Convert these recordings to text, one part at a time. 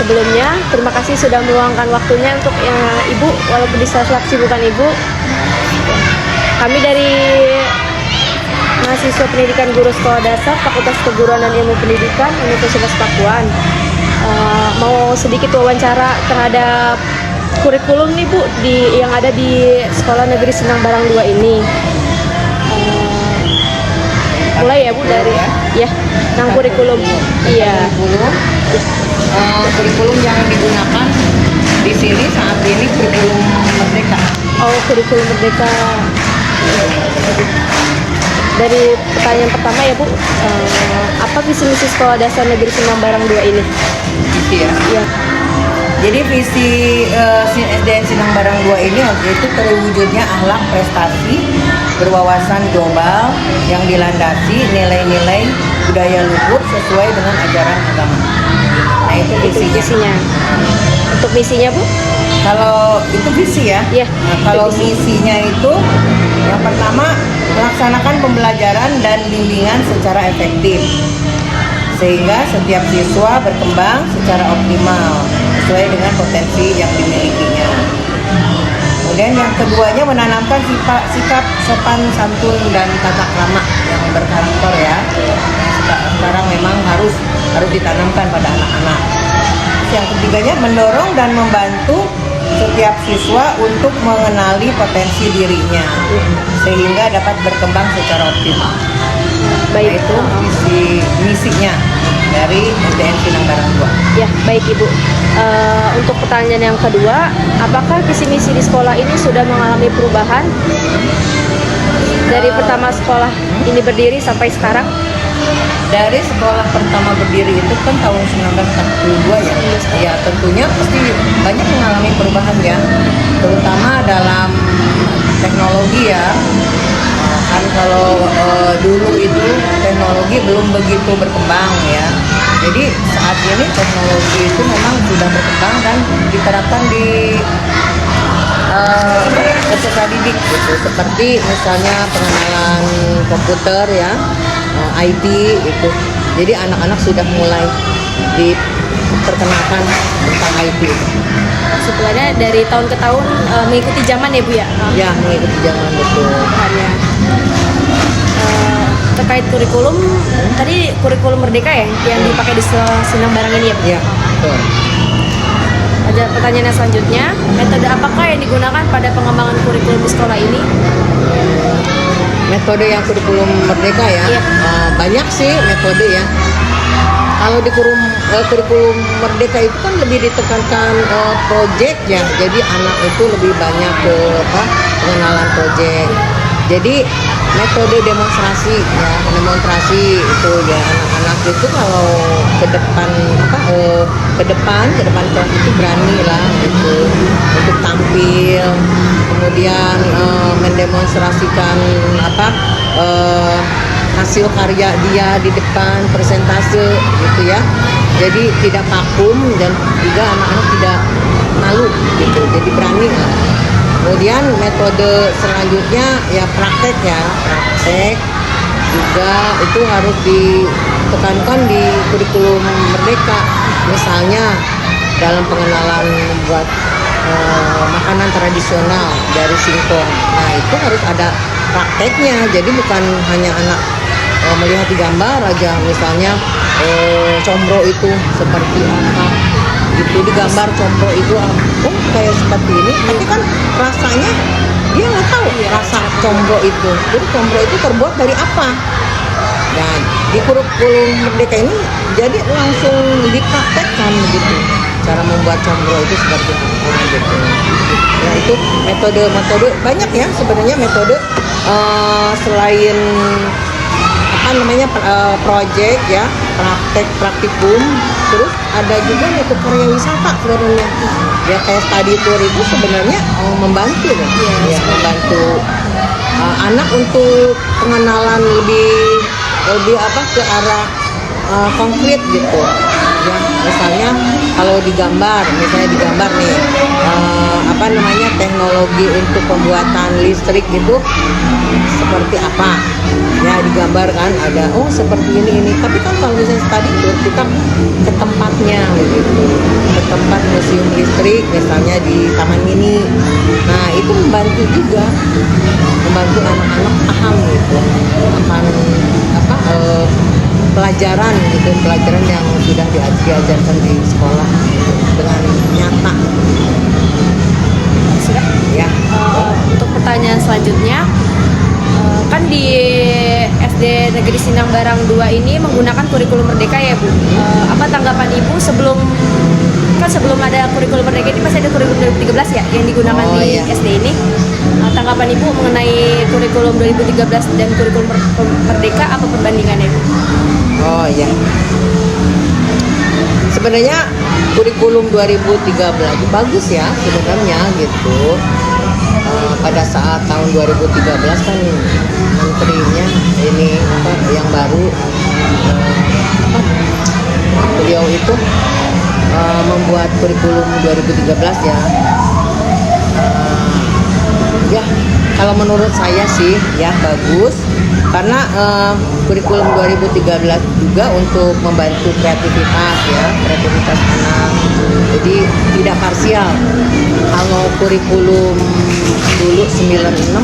sebelumnya terima kasih sudah meluangkan waktunya untuk Ibu, walaupun di sela-sela kesibukan Ibu. Kami dari mahasiswa pendidikan guru sekolah dasar Fakultas Keguruan dan Ilmu Pendidikan Universitas Pakuan mau sedikit wawancara terhadap kurikulum nih Bu yang ada di Sekolah Negeri Sinang Barang 2 ini. Mulai ya Bu dari ya tentang kurikulum. Iya. Kurikulum yang digunakan di sini saat ini kurikulum Merdeka. Oh, kurikulum Merdeka. Dari pertanyaan pertama ya Bu, apa visi misi Sekolah Dasar Negeri Sinang Barang 2 ini? Visi ya. Iya. Jadi visi SDN Sinang Barang 2 ini yaitu terwujudnya akhlak prestasi berwawasan global yang dilandasi nilai-nilai budaya luhur sesuai dengan ajaran agama. Nah itu visinya. Untuk misinya Bu? Kalau itu visi ya. Iya. Nah, kalau misinya itu yang pertama melaksanakan pembelajaran dan bimbingan secara efektif sehingga setiap siswa berkembang secara optimal sesuai dengan potensi yang dimilikinya. Kemudian yang keduanya menanamkan sikap sopan santun dan tata krama yang berkarakter ya. Sekarang memang harus ditanamkan pada anak-anak. Yang ketiganya mendorong dan membantu setiap siswa untuk mengenali potensi dirinya sehingga dapat berkembang secara optimal. Baik, itu misinya dari SDN Sinang Barang 2. Ya, baik Ibu. Untuk pertanyaan yang kedua, apakah visi misi di sekolah ini sudah mengalami perubahan dari pertama sekolah ini berdiri sampai sekarang? Dari sekolah pertama berdiri itu kan tahun 1942 ya. Ya tentunya pasti banyak mengalami perubahan ya, terutama dalam teknologi ya. Kan kalau dulu itu teknologi belum begitu berkembang ya. Jadi saat ini teknologi itu memang sudah berkembang dan diterapkan di peserta didik gitu. Seperti misalnya pengenalan komputer ya, IT itu. Jadi anak-anak sudah mulai diperkenalkan tentang IT. Sebenarnya dari tahun ke tahun mengikuti zaman ya Bu ya? Ya, mengikuti zaman betul. Ya. Terkait kurikulum, tadi kurikulum Merdeka ya yang dipakai di Sinang Barang ini ya Bu? Ya, betul. Ada pertanyaan selanjutnya, metode apakah yang digunakan pada pengembangan kurikulum di sekolah ini? Metode yang kurikulum Merdeka ya, Iya. Banyak sih metode ya. Kalau di kurikulum Merdeka itu kan lebih ditekankan project ya, jadi anak itu lebih banyak ke pengenalan project. Jadi metode demonstrasi ya, demonstrasi itu ya, anak-anak itu kalau ke depan kelas itu berani lah gitu untuk tampil, kemudian mendemonstrasikan hasil karya dia di depan presentase gitu ya. Jadi tidak vakum dan juga anak-anak tidak malu gitu, jadi berani lah. Kemudian metode selanjutnya ya praktek juga itu harus ditekankan di kurikulum Merdeka. Misalnya dalam pengenalan membuat makanan tradisional dari singkong. Nah itu harus ada prakteknya. Jadi bukan hanya anak melihat di gambar aja, misalnya combro itu seperti apa gitu, digambar combro itu kayak seperti ini, tapi kan rasanya dia nggak tahu rasa combro itu. Jadi combro itu terbuat dari apa? Dan di kurikulum Merdeka ini jadi langsung dipraktekkan begitu, cara membuat combro itu seperti apa gitu. Nah itu metode banyak ya sebenarnya metode selain project ya, praktikum, terus ada juga metode karya wisata sebenarnya ya, kayak study tour itu sebenarnya membantu ya, membantu anak untuk pengenalan lebih ke arah konkret gitu. ya. Misalnya kalau misalnya digambar nih apa namanya teknologi untuk pembuatan listrik itu seperti apa ya, digambarkan ada seperti ini, tapi kan kalau misalnya study tour kita ke tempatnya gitu, ke tempat museum listrik misalnya di Taman Mini. Nah itu membantu juga, membantu anak-anak paham gitu akan apa pelajaran gitu, pelajaran yang sudah diajarkan di sekolah gitu, dengan nyata. Sudah. Ya. Untuk pertanyaan selanjutnya, kan di SD Negeri Sindang Barang 2 ini menggunakan kurikulum Merdeka ya Bu. Apa tanggapan Ibu sebelum ada kurikulum Merdeka ini masih ada kurikulum 2013 ya yang digunakan di iya. SD ini? Tanggapan Ibu mengenai kurikulum 2013 dan kurikulum Merdeka apa perbandingannya Bu? Oh iya. Sebenarnya kurikulum 2013 bagus ya sebenarnya gitu. Pada saat tahun 2013 kan menterinya ini apa yang baru beliau itu membuat kurikulum 2013 ya. Ya kalau menurut saya sih ya bagus karena kurikulum 2013 juga untuk membantu kreativitas anak, jadi tidak parsial. Kalau kurikulum dulu 96 kan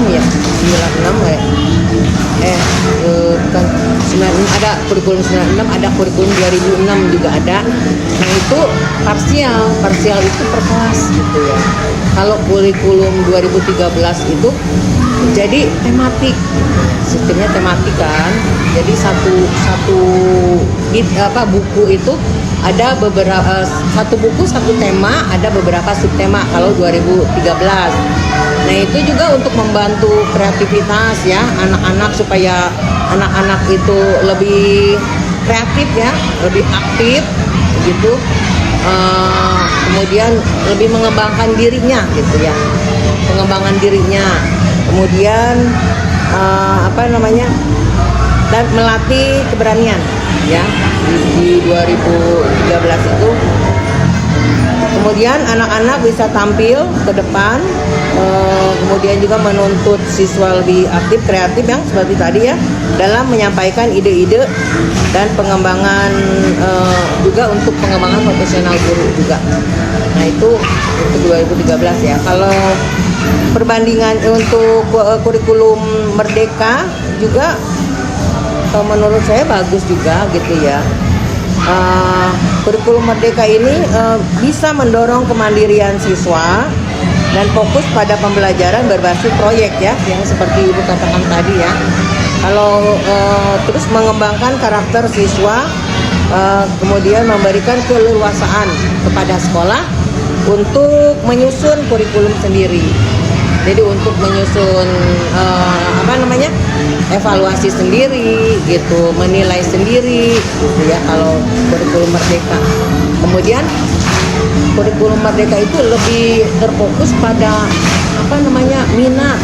96 ada kurikulum 96, ada kurikulum 2006 juga ada. Nah itu parsial itu per kelas gitu ya. Kalau kurikulum 2013 itu jadi tematik, sistemnya tematik kan. Jadi satu buku itu ada beberapa, satu buku satu tema, ada beberapa subtema kalau 2013. Nah itu juga untuk membantu kreativitas ya anak-anak, supaya anak-anak itu lebih kreatif ya, lebih aktif gitu. Kemudian lebih mengembangkan dirinya gitu ya, pengembangan dirinya. Kemudian dan melatih keberanian ya di 2013 itu. Kemudian anak-anak bisa tampil ke depan, kemudian juga menuntut siswa lebih aktif, kreatif yang seperti tadi ya, dalam menyampaikan ide-ide dan pengembangan juga untuk pengembangan profesional guru juga. Nah itu untuk 2013 ya. Kalau perbandingan untuk kurikulum Merdeka juga menurut saya bagus juga gitu ya. Kurikulum Merdeka ini bisa mendorong kemandirian siswa dan fokus pada pembelajaran berbasis proyek ya, yang seperti Ibu katakan tadi ya. Kalau terus mengembangkan karakter siswa, kemudian memberikan keleluasaan kepada sekolah untuk menyusun kurikulum sendiri. Jadi untuk menyusun evaluasi sendiri gitu, menilai sendiri gitu ya kalau kurikulum Merdeka. Kemudian kurikulum Merdeka itu lebih terfokus pada minat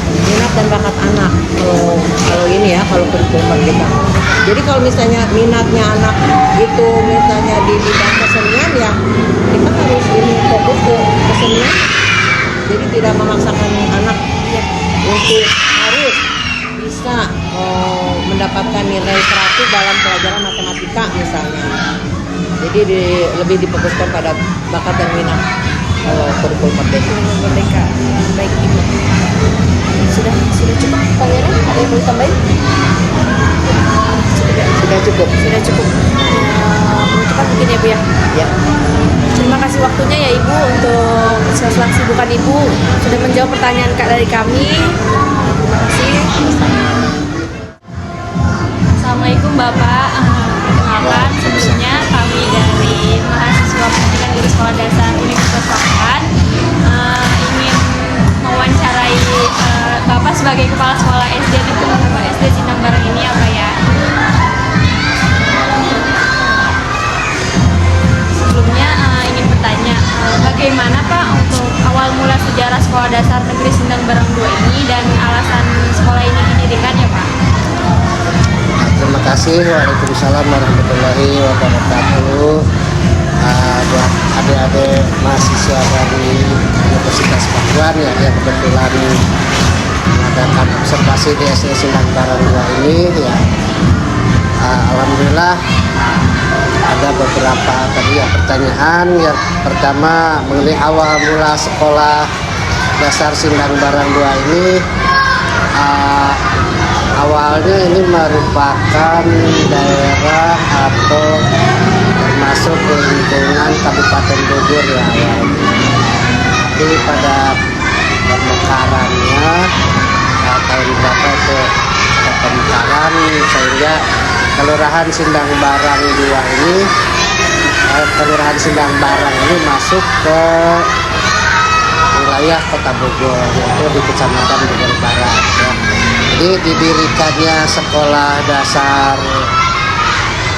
dan bakat anak. Kalau ini ya, kalau kurikulum Merdeka. Jadi kalau misalnya minatnya anak itu misalnya di bidang kesenian ya, kita harus ini fokus ke kesenian. Jadi tidak memaksakan anak untuk harus bisa mendapatkan nilai 100 dalam pelajaran matematika misalnya. Jadi lebih difokuskan pada bakat dan minat kurikulum Merdeka. Baik Ibu. Sudah cukup pertanyaannya? Ada yang mau ditambahin? Sudah cukup. Penutupan mungkin ya Bu ya. Ya. Terima kasih waktunya ya Ibu untuk sela-sela kesibukan Ibu sudah menjawab pertanyaan dari kami. Terima kasih. Assalamualaikum Bapak. Perkenalkan, sebelumnya kami dari mahasiswa pendidikan guru sekolah dasar Universitas Pakuan ingin mewawancarai Bapak sebagai kepala sekolah SD Sindang Barang ini apa ya? Sebelumnya ingin bertanya, bagaimana Pak untuk awal mula sejarah sekolah dasar negeri Sindang Barang 2 ini dan alasan sekolah ini didirikan ya Pak? Terima kasih. Waalaikumsalam warahmatullahi wabarakatuh. mahasiswa dari Universitas Pakuan ya, yang kebetulan mengadakan observasi di SD Sindang Barang 2 ini ya. Alhamdulillah ada beberapa tadi ya pertanyaan. Yang pertama mengenai awal mula sekolah dasar Sindang Barang 2 ini. Awalnya ini merupakan daerah atau termasuk lingkungan Kabupaten Bogor ya awalnya. Tapi pada pemekarannya tahun berapa itu pemekaran sehingga Kelurahan Sindang Barang 2 ini Kelurahan Sindang Barang ini masuk ke wilayah Kota Bogor, yaitu di Kecamatan Bogor Barat ya. Jadi didirikannya sekolah dasar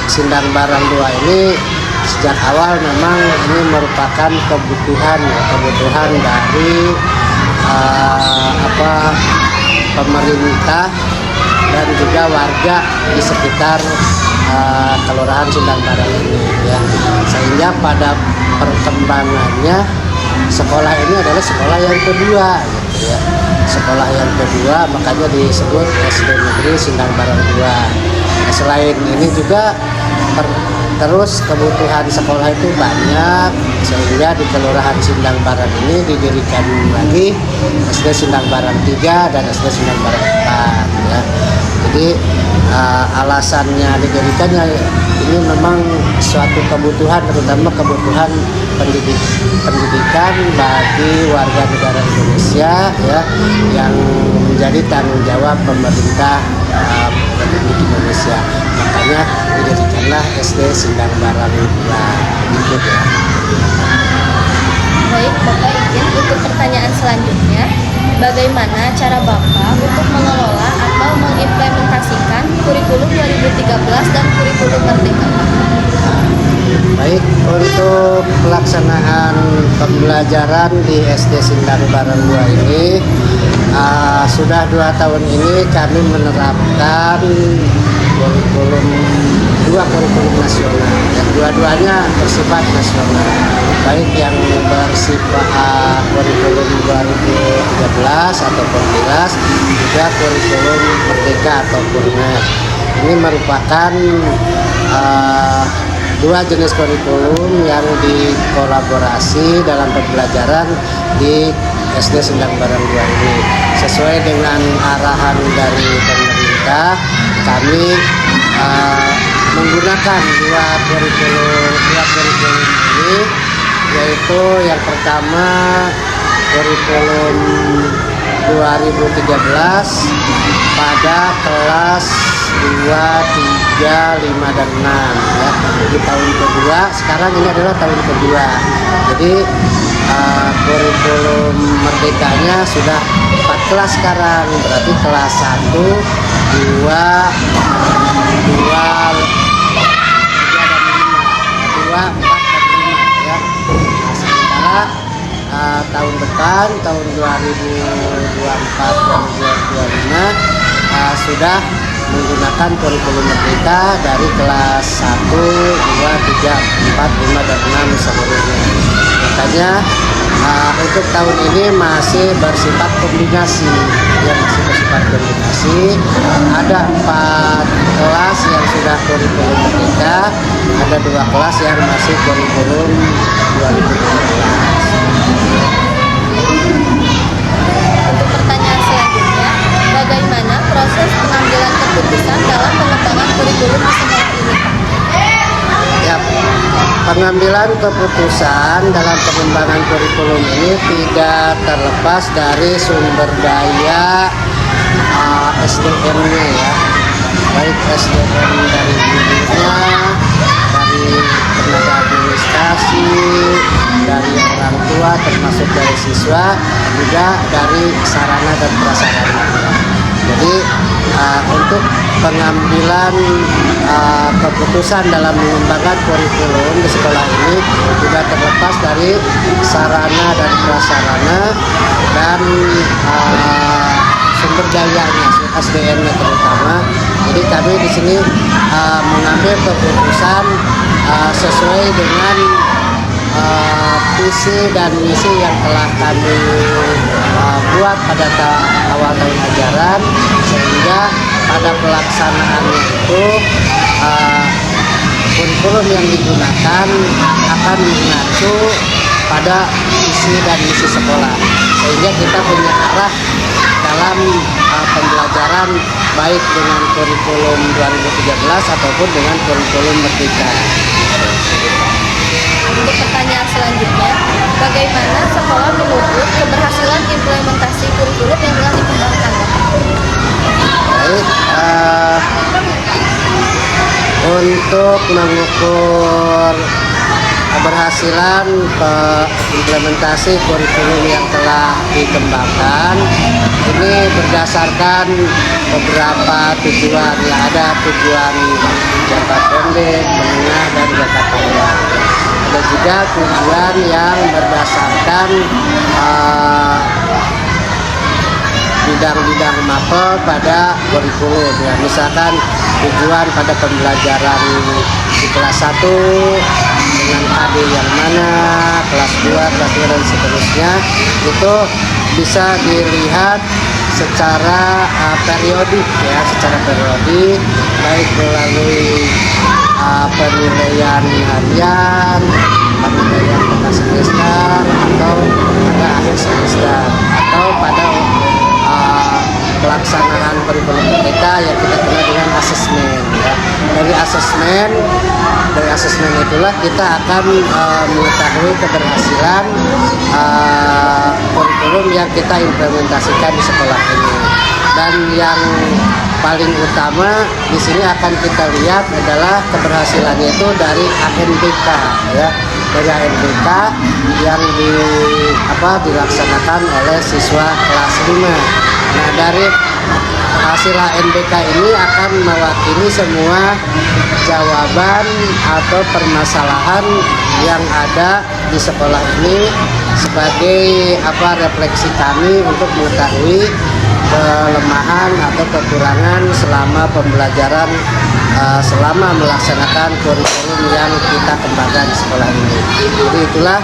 Sindang Barang 2 ini sejak awal memang ini merupakan kebutuhan dari pemerintah dan juga warga di sekitar Kelurahan Sindang Barang ini ya. Sehingga pada perkembangannya sekolah ini adalah sekolah yang kedua gitu ya. Sekolah yang kedua makanya disebut SD Negeri Sindang Barang 2. Nah, selain ini juga terus kebutuhan sekolah itu banyak sehingga di Kelurahan Sindang Barang ini didirikan lagi SD Sindang Barang 3 dan SD Sindang Barang 4 ya. Jadi alasannya didirikannya ini memang suatu kebutuhan, terutama kebutuhan pendidikan bagi warga negara Indonesia ya, yang menjadi tanggung jawab pemerintah Republik Indonesia. Makanya didirikanlah SD Sindang Barang 2 gitu ya. Baik, Bapak izin untuk pertanyaan selanjutnya. Bagaimana cara Bapak untuk mengelola atau mengimplementasikan kurikulum 2013 dan kurikulum Merdeka? Baik, untuk pelaksanaan pembelajaran di SD Sindang Barang 2 ini sudah 2 tahun ini kami menerapkan dua kurikulum nasional dan dua-duanya bersifat nasional, baik yang bersifat kurikulum 2013 atau Kurnas, juga kurikulum Merdeka atau Kurnet. Ini merupakan dua jenis kurikulum yang dikolaborasi dalam pembelajaran di SD Sindang Barang 2 ini. Sesuai dengan arahan dari pemerintah, kami menggunakan dua kurikulum ini, yaitu yang pertama kurikulum 2013 pada kelas 2, 3, 5, dan 6 ya. Di tahun kedua, sekarang ini adalah tahun kedua. Jadi kurikulum merdekanya sudah 4 kelas sekarang, berarti kelas 1, 2, 4, dan 5 ya. Nah, sementara tahun depan, tahun 2024 dan 2025 sudah menggunakan kurikulum merdeka dari kelas 1, 2, 3, 4, 5, dan 6 seluruhnya. Makanya untuk tahun ini masih bersifat kombinasi, ya, masih bersifat kombinasi. Ada 4 kelas yang sudah kurikulum merdeka, ada 2 kelas yang masih kurikulum 2013. Untuk pertanyaan selanjutnya, bagaimana proses pengambilan keputusan dalam pengembangan kurikulum di sekolah ini, Pak? Ya, pengambilan keputusan dalam pengembangan kurikulum ini tidak terlepas dari sumber daya SDM-nya ya, baik SDM dari gurunya, dari tenaga administrasi, dari orang tua, termasuk dari siswa, juga dari sarana dan prasarana. Jadi untuk pengambilan keputusan dalam mengembangkan kurikulum di sekolah ini tidak terlepas dari sarana dan prasarana dan sumber dayanya, SDM-nya terutama. Jadi kami di sini mengambil keputusan sesuai dengan visi dan misi yang telah kami buat pada awal tahun ajaran, sehingga pada pelaksanaannya itu kurikulum yang digunakan akan mengacu pada visi dan misi sekolah, sehingga kita punya arah dalam pembelajaran baik dengan kurikulum 2013 ataupun dengan kurikulum Merdeka. Untuk pertanyaan selanjutnya, bagaimana sekolah mengukur keberhasilan implementasi kurikulum yang telah dikembangkan? Baik, untuk mengukur keberhasilan implementasi kurikulum yang telah dikembangkan, ini berdasarkan beberapa tujuan. Ya, ada tujuan jangka pendek, menengah, dan jangka panjang. Ada juga tujuan yang berdasarkan bidang-bidang mapel pada kurikulum, ya, misalkan tujuan pada pembelajaran di kelas 1 dengan AD yang mana, kelas 2, kelas 3, dan seterusnya, itu bisa dilihat secara periodik, ya, secara periodik, baik melalui penilaian harian, penilaian tengah semester, atau pada akhir semester, atau pada pelaksanaan kurikulum Merdeka yang kita kenal dengan asesmen. Ya. Dari asesmen itulah kita akan mengetahui keberhasilan kurikulum yang kita implementasikan di sekolah ini. Dan yang paling utama di sini akan kita lihat adalah keberhasilannya itu dari ANBK, ya, dari ANBK yang dilaksanakan oleh siswa kelas 5. Nah, dari hasil ANBK ini akan mewakili semua jawaban atau permasalahan yang ada di sekolah ini sebagai refleksi kami untuk mengetahui kelemahan atau kekurangan selama pembelajaran selama melaksanakan kurikulum yang kita kembangkan di sekolah ini. Jadi itulah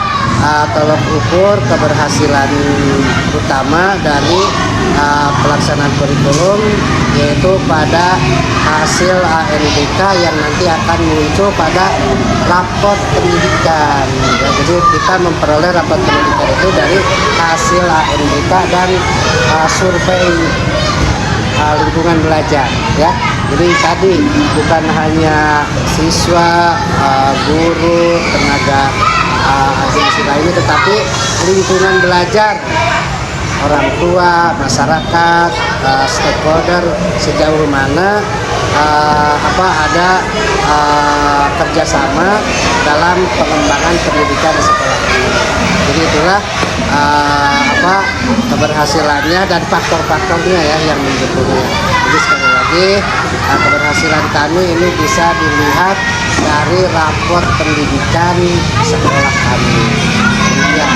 tolok ukur keberhasilan utama dari pelaksanaan kurikulum, yaitu pada hasil ANBK yang nanti akan muncul pada raport pendidikan. Ya, jadi kita memperoleh raport pendidikan itu dari hasil ANBK dan survei lingkungan belajar, ya. Jadi tadi bukan hanya siswa, guru, tenaga asing lainnya, tetapi lingkungan belajar, orang tua, masyarakat, stakeholder, sejauh mana ada kerjasama dalam pengembangan pendidikan di sekolah ini. Jadi itulah keberhasilannya dan faktor-faktornya, ya, yang mendukungnya. Jadi sekali lagi, keberhasilan kami ini bisa dilihat dari raport pendidikan sekolah kami. Ya.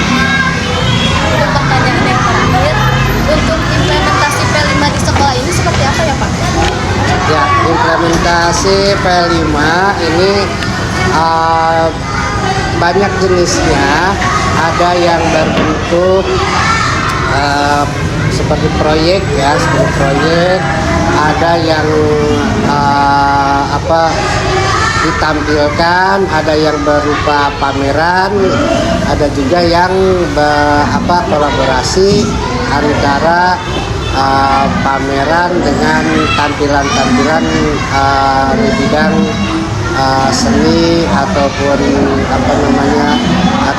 Untuk pertanyaan yang terakhir, untuk implementasi P5 di sekolah ini seperti apa ya, Pak? Ya, implementasi P5 ini banyak jenisnya. Ada yang berbentuk seperti proyek, ya, seperti proyek. Ada yang ditampilkan, ada yang berupa pameran, ada juga yang kolaborasi antara pameran dengan tampilan-tampilan di bidang seni ataupun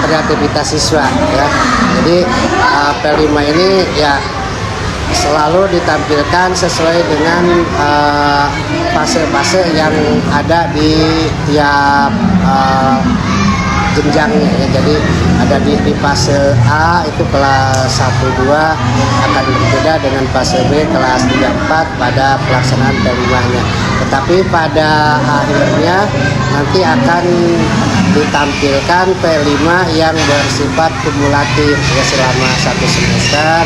kreativitas siswa, ya. Jadi P5 ini, ya, selalu ditampilkan sesuai dengan fase-fase yang ada di tiap jenjangnya, ya. Jadi ada di fase A itu kelas 1-2 akan berbeda dengan fase B kelas 3-4 pada pelaksanaan P5-nya. Tetapi pada akhirnya nanti akan ditampilkan P5 yang bersifat kumulatif, ya, selama 1 semester.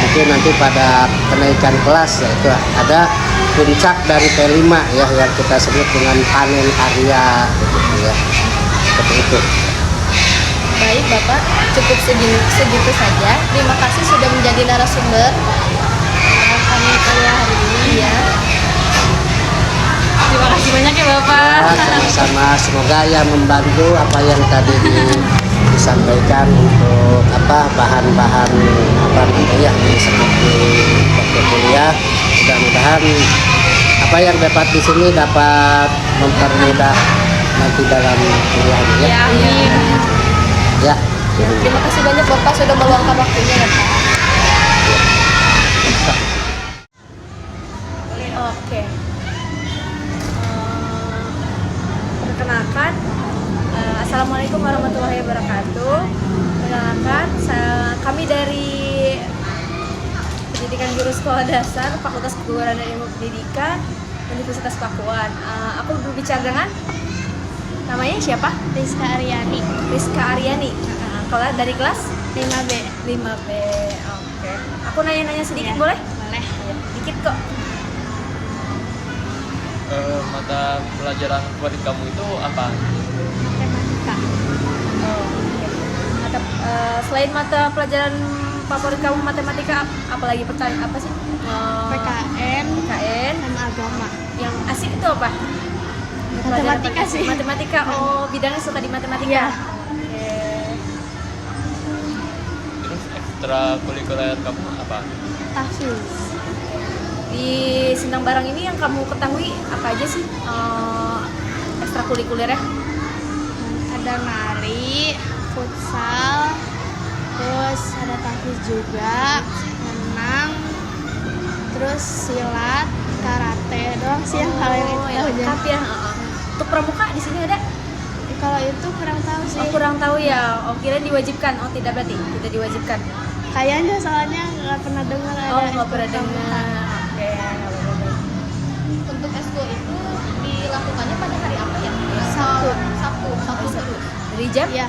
Mungkin nanti pada kenaikan kelas, yaitu ada puncak dari P5, ya, yang kita sebut dengan panen karya, gitu, ya. Seperti itu. Baik Bapak, cukup segitu saja. Terima kasih sudah menjadi narasumber kami pada hari ini ya. Terima kasih banyak ya Bapak. Sama-sama, semoga yang membantu apa yang tadi disampaikan untuk bahan-bahan ya seperti waktu kuliah. Mudah-mudahan apa yang dapat di sini dapat mempermudah nanti dalam kuliahnya ya. Ya, amin. Ya. Terima kasih banyak Bapak sudah meluangkan waktunya ya Pak. Oke. Perkenalkan, Assalamualaikum warahmatullahi wabarakatuh. Perkenalkan, kami dari Pendidikan Guru Sekolah Dasar Fakultas Keguruan dan Ilmu Pendidikan Universitas Pakuan. Aku berbicara dengan namanya siapa? Rizka Aryani, Rizka Aryani. Kalau dari kelas 5B. 5B. Oke. Aku nanya-nanya sedikit Ya, boleh? boleh. Ya, dikit kok. Mata pelajaran favorit kamu itu apa? Matematika. Oh, oke. Selain mata pelajaran favorit kamu matematika, apalagi pertanyaan apa sih? PKN PKN. sama agama. Yang asik itu apa? Matematika sih. Matematika. Oh, bidangnya suka di matematika. Iya. Oke. Terus ekstrakurikuler kamu apa? Tahfiz. Di Sindang Barang ini yang kamu ketahui apa aja sih ekstrakurikulernya? Ada nari, futsal, terus ada tahfiz juga, renang, terus silat, karate doang sih yang kalau yang itu yang aja. lengkap ya. Untuk pramuka di sini ada? Kalau itu kurang tahu sih. Oh, kurang tahu ya. Oh, kira diwajibkan. Oh, tidak berarti tidak diwajibkan. Kayaknya soalnya nggak pernah dengar ada. Oh, nggak pernah ekskul pramuka. dengar. Oke, nggak apa-apa. Untuk eskul itu dilakukannya pada hari apa ya? Sabtu. Sabtu terus. Dari jam? Iya.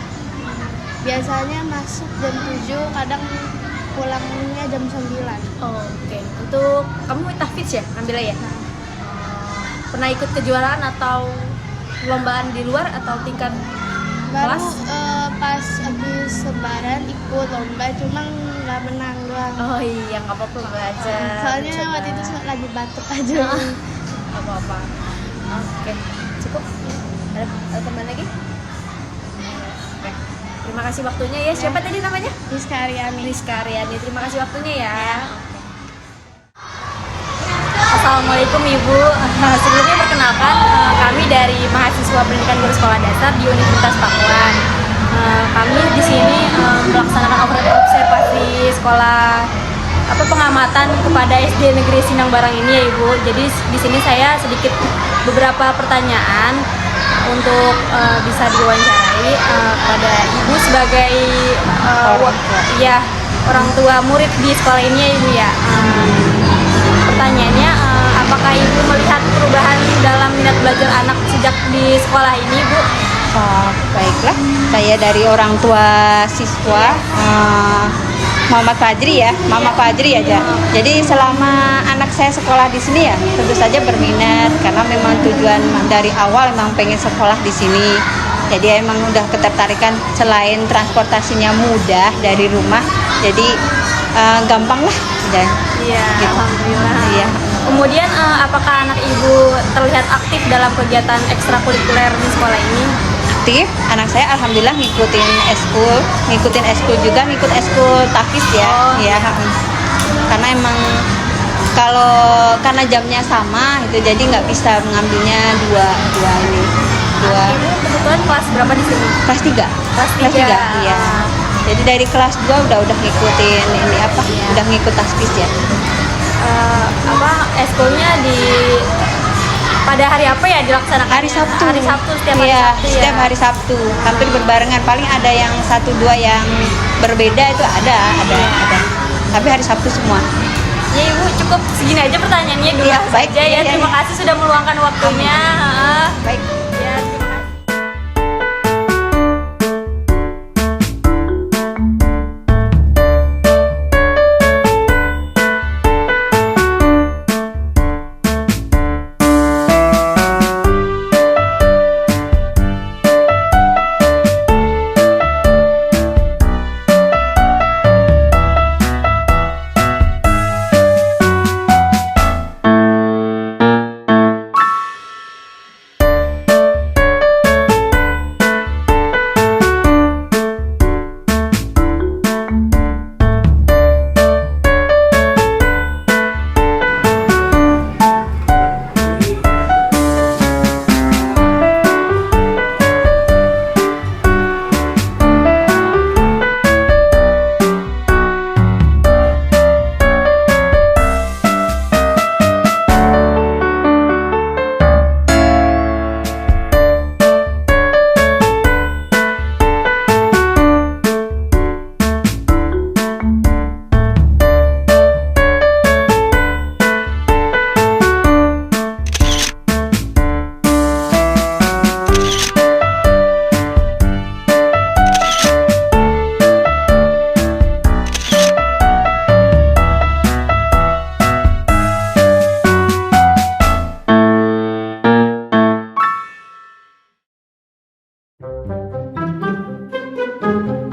Biasanya masuk jam 7, kadang pulangnya jam 9. Oh, oke. Untuk kamu tahfiz ya, ambilnya ya? Pernah ikut kejuaraan atau perlombaan di luar atau tingkat Baru kelas? pas habis lebaran ikut lomba, cuma nggak menang doang. Oh iya, nggak apa-apa belajar. Soalnya coba. waktu itu lagi batuk aja. Nggak apa-apa. Oke, cukup. Ada teman lagi? Oke. Terima kasih waktunya ya. Siapa tadi namanya? Rizka Aryani. Rizka Aryani. Terima kasih waktunya ya. Assalamualaikum Ibu. Sebelumnya perkenalkan kami dari mahasiswa Pendidikan Guru Sekolah Dasar di Universitas Pakuan. Kami di sini melaksanakan observasi sekolah pengamatan kepada SD Negeri Sindang Barang ini ya Ibu. Jadi di sini saya sedikit beberapa pertanyaan untuk bisa diwawancarai pada Ibu sebagai orang tua murid di sekolah ini ya Ibu ya. Pertanyaannya, apakah Ibu melihat perubahan dalam minat belajar anak sejak di sekolah ini, Bu? Baiklah, saya dari orang tua siswa Muhammad Fajri ya, Mama Fajri aja. Jadi selama anak saya sekolah di sini ya, tentu saja berminat karena memang tujuan dari awal memang pengen sekolah di sini. Jadi emang udah ketertarikan, selain transportasinya mudah dari rumah, jadi gampang lah. Iya, Gitu. alhamdulillah. Iya. Kemudian apakah anak Ibu terlihat aktif dalam kegiatan ekstrakurikuler di sekolah ini? Aktif, anak saya alhamdulillah ngikutin eskul juga, ngikut eskul tahfiz ya. Oh. Iya. Karena emang karena jamnya sama itu jadi nggak bisa mengambilnya dua ini. Anak Ibu kebetulan kelas berapa di sini? Kelas 3. Kelas 3. Iya. Jadi dari kelas 2 udah ngikutin ini udah ngikut tahfiz ya. Eskulnya pada hari apa ya dilaksanakan? Hari Sabtu. Hari Sabtu, setiap hari Iya, Sabtu ya. setiap hari Sabtu. Hampir berbarengan. Paling ada yang 1-2 yang berbeda itu ada. Tapi hari Sabtu semua. Ya Ibu, cukup segini aja pertanyaannya dulu Iya, baik. saja ya. Iya, Terima iya. kasih sudah meluangkan waktunya. Baik. Ya, terima kasih. Assalamualaikum.